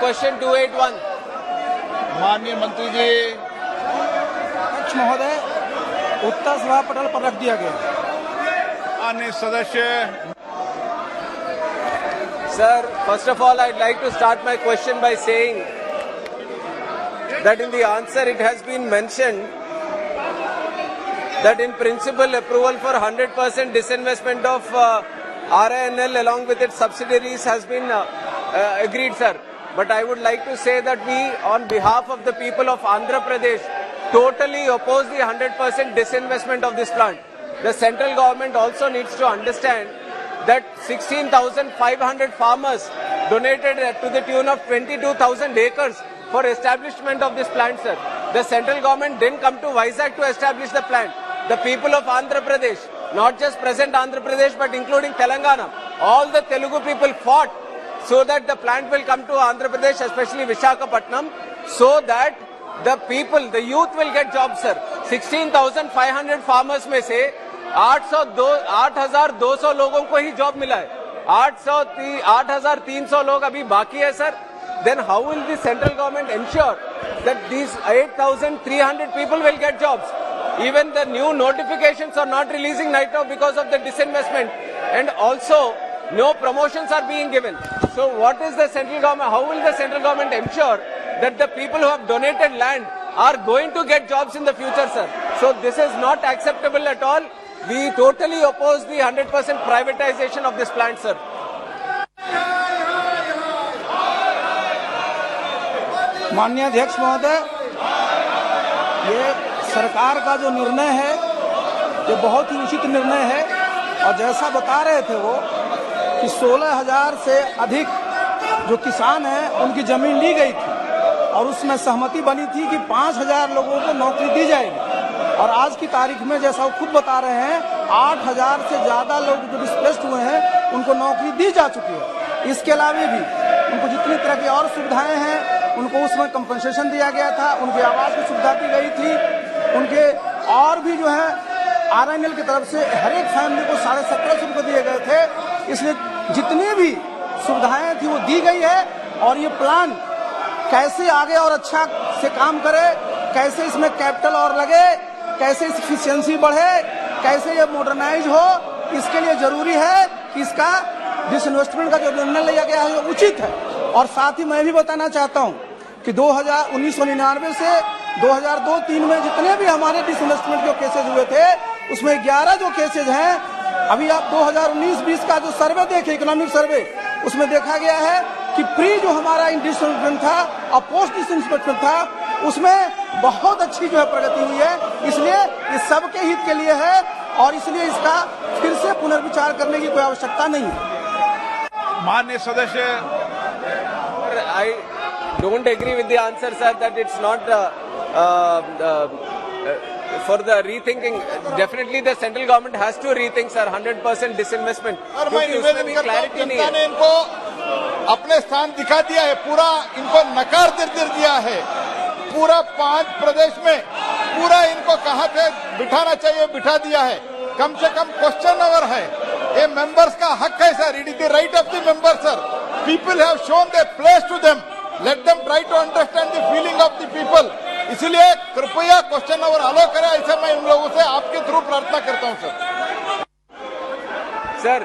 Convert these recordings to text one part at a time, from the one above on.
question 281. माननीय मंत्री जी, अध्यक्ष महोदय, उत्तर सभा पटल पर रख दिया गया। अन्य सदस्य। Sir, first of all, I'd like to start my question by saying that in the answer it has been mentioned that in principle approval for 100% disinvestment of RINL along with its subsidiaries has been agreed, sir. But I would like to say that we, on behalf of the people of Andhra Pradesh, totally oppose the 100% disinvestment of this plant. The central government also needs to understand that 16,500 farmers donated to the tune of 22,000 acres for establishment of this plant, sir. The central government didn't come to Vizag to establish the plant. The people of Andhra Pradesh, not just present Andhra Pradesh but including Telangana, all the Telugu people fought so that the plant will come to Andhra Pradesh, especially Visakhapatnam, so that the people, the youth will get jobs, sir. 16,500 farmers में से 8,200 लोगों को ही job मिला है. 8,300 लोग अभी बाकी है, sir. Then how will the central government ensure that these 8,300 people will get jobs? Even the new notifications are not releasing right now because of the disinvestment, and also no promotions are being given. So what is the central government, how will the central government ensure that the people who have donated land are going to get jobs in the future, sir? So this is not acceptable at all. We totally oppose the 100% privatization of this plant, sir. माननीय अध्यक्ष महोदय, ये सरकार का जो निर्णय है ये बहुत ही उचित निर्णय है, और जैसा बता रहे थे वो कि 16,000 से अधिक जो किसान हैं उनकी जमीन ली गई थी और उसमें सहमति बनी थी कि 5,000 लोगों को नौकरी दी जाएगी, और आज की तारीख में जैसा वो खुद बता रहे हैं 8,000 से ज्यादा लोग जो डिस्प्लेस्ड हुए हैं उनको नौकरी दी जा चुकी है। इसके अलावा भी उनको जितनी तरह की और सुविधाएं हैं उनको उसमें कंपनसेशन दिया गया था, उनके आवास की सुविधा दी गई थी, उनके और भी जो है RINL की तरफ से हर एक फैमिली को 1750 रुपये दिए गए थे। इसलिए जितनी भी सुविधाएं थी वो दी गई है, और ये प्लान कैसे आगे और अच्छा से काम करे, कैसे इसमें कैपिटल और लगे, कैसे इसकी एफिशिएंसी बढ़े, कैसे ये मॉडर्नाइज हो, इसके लिए जरूरी है कि इसका डिसइन्वेस्टमेंट का जो निर्णय लिया गया है वो उचित है। और साथ ही मैं भी बताना चाहता हूं कि 1999 से 2002-03 में जितने भी हमारे डिसइन्वेस्टमेंट के केसेज हुए थे उसमें 11 जो केसेज हैं, अभी आप 2019-20 का जो सर्वे देखें, इकोनॉमिक सर्वे, उसमें देखा गया है कि प्री जो हमारा डिसइन्वेस्टमेंट था और पोस्ट डिसइन्वेस्टमेंट था उसमें बहुत अच्छी जो है प्रगति हुई है। इसलिए ये सबके हित के लिए है और इसलिए इसका फिर से पुनर्विचार करने की कोई आवश्यकता नहीं है। माननीय सदस्य। I don't agree with the answer, sir, that it's not for the rethinking. Definitely the central government has to rethink, sir, 100% disinvestment. और मैं निवेदन करता हूं, जनता ने इनको अपने स्थान दिखा दिया है, पूरा इनको नकार दे दिया है। पूरा 5 प्रदेश में पूरा इनको कहां पे बिठाना चाहिए बिठा दिया है। कम से कम क्वेश्चन अवर है, ये मेंबर्स का हक है, sir. It is the right of the member, sir. People have shown their place to them, let them try to understand the feeling of the people. इसलिए कृपया क्वेश्चन अवर अलो करें, ऐसा मैं इन लोगों से आपके थ्रू प्रार्थना करता हूं, sir.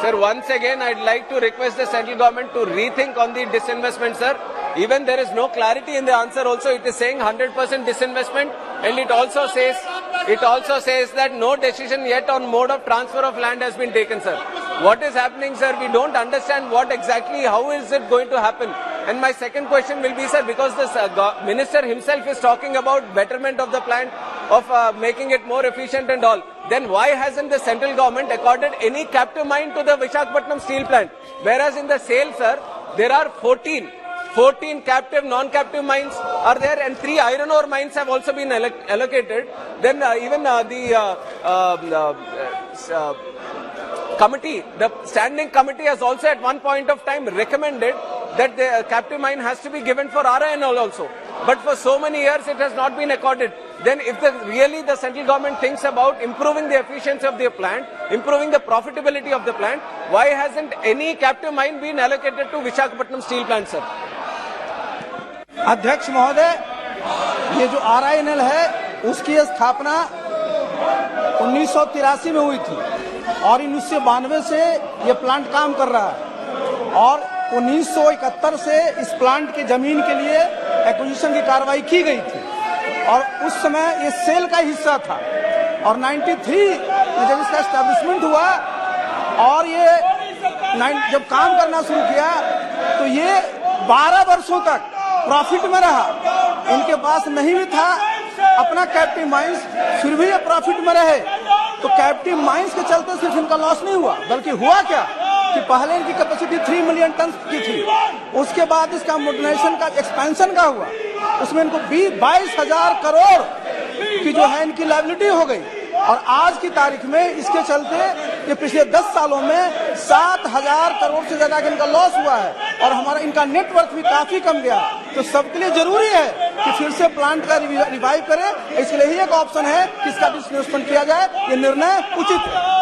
Sir, once again, I'd like to request the central government to rethink on the disinvestment, sir. Even there is no clarity in the answer also. It is saying 100% disinvestment, and it also says that no decision yet on mode of transfer of land has been taken, sir. What is happening, sir? We don't understand what exactly, how is it going to happen? And my second question will be, sir, because the minister himself is talking about betterment of the plant, of making it more efficient and all, then why hasn't the central government accorded any captive mine to the Visakhapatnam steel plant? Whereas in the sale, sir, there are 14 captive, non-captive mines are there, and 3 iron ore mines have also been allocated. Then even committee, the standing committee has also at one point of time recommended that the captive mine has to be given for RINL also. But for so many years it has not been accorded. Then if really the central government thinks about improving the efficiency of the plant, improving the profitability of the plant, why hasn't any captive mine been allocated to Visakhapatnam steel plant, sir? अध्यक्ष महोदय, ये जो RINL है उसकी स्थापना 1983 में हुई थी और 1992 से ये प्लांट काम कर रहा है और 1971 से इस प्लांट की जमीन के लिए एक्विजिशन की कार्रवाई की गई थी और उस समय ये सेल का हिस्सा था और 93 में जब इसका एस्टैब्लिशमेंट हुआ और ये जब काम करना शुरू किया तो ये 12 वर्षों तक प्रॉफिट में रहा। इनके पास नहीं भी था अपना कैप्टिव माइंस, फिर भी ये प्रॉफिट में रहे। तो कैप्टिव माइंस के चलते सिर्फ इनका लॉस नहीं हुआ, बल्कि हुआ क्या कि पहले इनकी कैपेसिटी 3 मिलियन टन की थी, उसके बाद इसका मॉडर्नाइजेशन का एक्सपेंशन का हुआ, उसमें इनको 22,000 करोड़ की जो है इनकी लायबिलिटी हो गई और आज की तारीख में इसके चलते ये पिछले 10 सालों में 7,000 करोड़ से ज्यादा इनका लॉस हुआ है और हमारा इनका नेटवर्क भी काफी कम गया। तो सबके लिए जरूरी है कि फिर से प्लांट का रिवाइव करें, इसके लिए ही एक ऑप्शन है कि इसका डिसइन्वेस्टमेंट किया जाए। ये निर्णय उचित है।